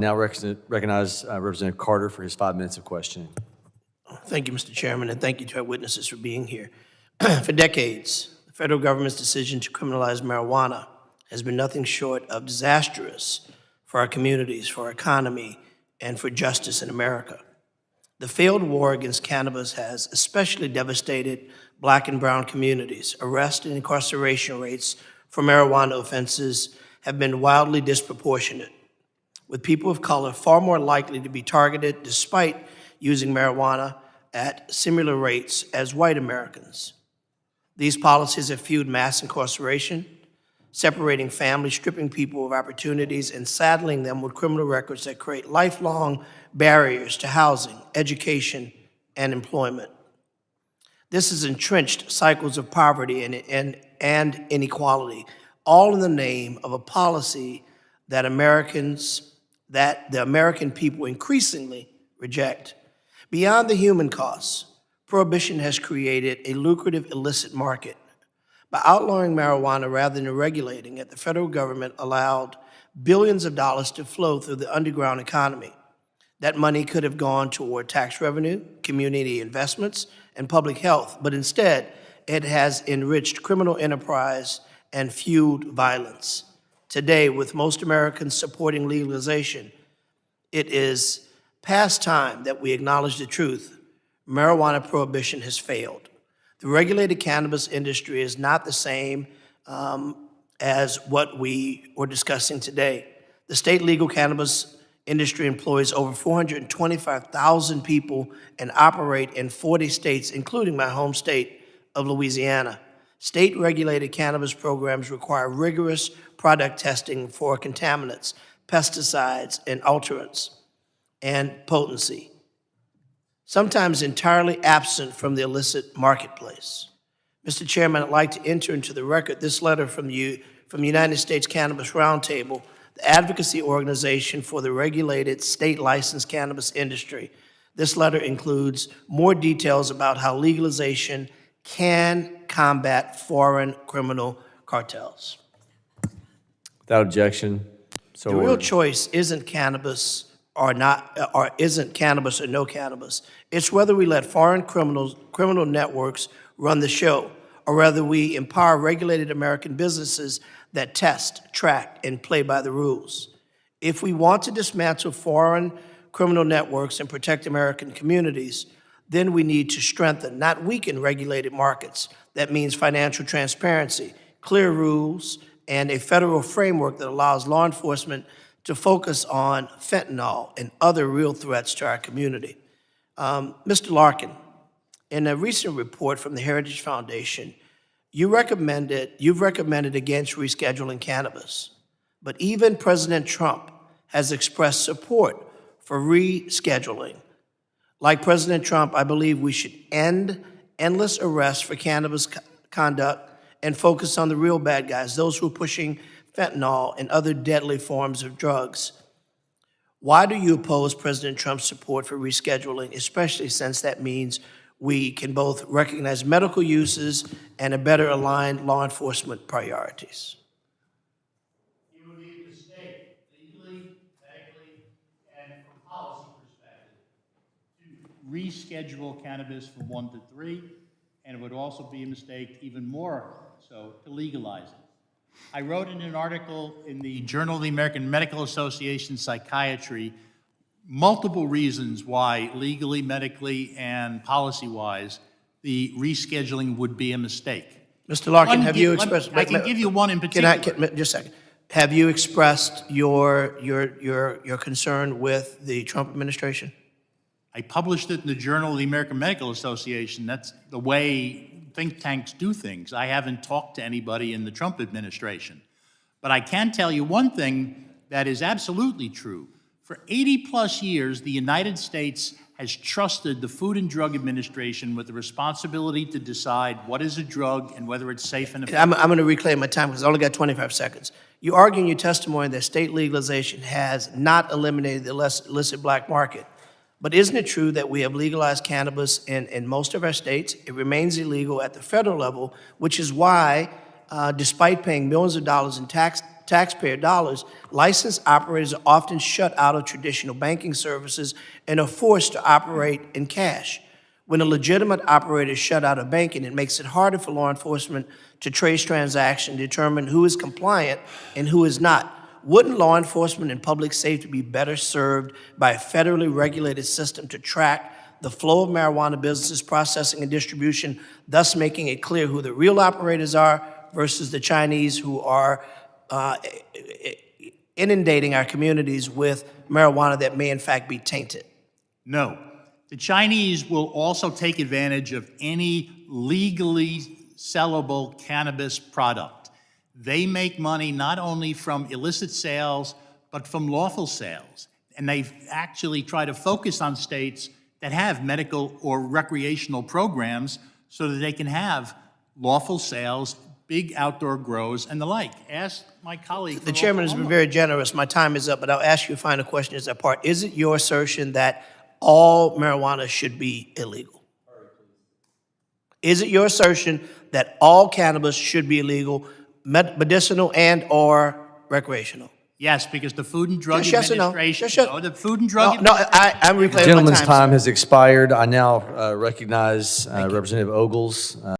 Now recognize Representative Carter for his 5 minutes of questioning. Thank you, Mr. Chairman, and thank you to our witnesses for being here. For decades, the federal government's decision to criminalize marijuana has been nothing short of disastrous for our communities, for our economy, and for justice in America. The failed war against cannabis has especially devastated Black and brown communities. Arrest and incarceration rates for marijuana offenses have been wildly disproportionate, with people of color far more likely to be targeted despite using marijuana at similar rates as white Americans. These policies have fueled mass incarceration, separating families, stripping people of opportunities, and saddling them with criminal records that create lifelong barriers to housing, education, and employment. This has entrenched cycles of poverty and inequality, all in the name of a policy that the American people increasingly reject. Beyond the human costs, prohibition has created a lucrative illicit market. By outlawing marijuana rather than regulating it, the federal government allowed billions of dollars to flow through the underground economy. That money could have gone toward tax revenue, community investments, and public health, but instead, it has enriched criminal enterprise and fueled violence. Today, with most Americans supporting legalization, it is past time that we acknowledge the truth. Marijuana prohibition has failed. The regulated cannabis industry is not the same as what we were discussing today. The state legal cannabis industry employs over 425,000 people and operate in 40 states, including my home state of Louisiana. State-regulated cannabis programs require rigorous product testing for contaminants, pesticides, and alterants, and potency, sometimes entirely absent from the illicit marketplace. Mr. Chairman, I'd like to enter into the record this letter from the United States Cannabis Roundtable, the advocacy organization for the regulated state-licensed cannabis industry. This letter includes more details about how legalization can combat foreign criminal cartels. Without objection, so The real ordered. choice isn't cannabis or not, or isn't cannabis or no cannabis. It's whether we let foreign criminal networks run the show, or whether we empower regulated American businesses that test, track, and play by the rules. If we want to dismantle foreign criminal networks and protect American communities, then we need to strengthen, not weaken, regulated markets. That means financial transparency, clear rules, and a federal framework that allows law enforcement to focus on fentanyl and other real threats to our community. Mr. Larkin, in a recent report from the Heritage Foundation, you've recommended against rescheduling cannabis, but even President Trump has expressed support for rescheduling. Like President Trump, I believe we should end endless arrests for cannabis conduct and focus on the real bad guys, those who are pushing fentanyl and other deadly forms of drugs. Why do you oppose President Trump's support for rescheduling, especially since that means we can both recognize medical uses and a better aligned law enforcement priorities? It would be a mistake, legally, medically, and from policy perspective, to reschedule cannabis from 1 to 3, and it would also be a mistake, even more so, to legalize it. I wrote in an article in the Journal of the American Medical Association Psychiatry multiple reasons why legally, medically, and policy-wise the rescheduling would be a mistake. Mr. Larkin, have you expressed? I can give you one in particular. Just a second. Have you expressed your concern with the Trump administration? I published it in the Journal of the American Medical Association. That's the way think tanks do things. I haven't talked to anybody in the Trump administration. But I can tell you one thing that is absolutely true. For 80 plus years, the United States has trusted the Food and Drug Administration with the responsibility to decide what is a drug and whether it's safe and effective. I'm going to reclaim my time because I only got 25 seconds. You argue in your testimony that state legalization has not eliminated the illicit black market. But isn't it true that we have legalized cannabis in most of our states? It remains illegal at the federal level, which is why, despite paying millions of dollars in tax taxpayer dollars, licensed operators are often shut out of traditional banking services and are forced to operate in cash. When a legitimate operator is shut out of banking, it makes it harder for law enforcement to trace transactions, determine who is compliant and who is not. Wouldn't law enforcement and public safety be better served by a federally regulated system to track the flow of marijuana businesses, processing, and distribution, thus making it clear who the real operators are versus the Chinese who are inundating our communities with marijuana that may in fact be tainted? No. The Chinese will also take advantage of any legally sellable cannabis product. They make money not only from illicit sales, but from lawful sales. And they actually try to focus on states that have medical or recreational programs so that they can have lawful sales, big outdoor grows, and the like. Ask my colleague. The chairman has been very generous. My time is up, but I'll ask you a final question as that part. Is it your assertion that all marijuana should be illegal? Is it your assertion that all cannabis should be illegal, medicinal and or recreational? Yes, because the Food and Drug Just yes or no. Administration. Just yes. No, the Food and Drug. No, I'm reclaiming my Gentleman's time. time sir. has expired. I now recognize Representative Ogles.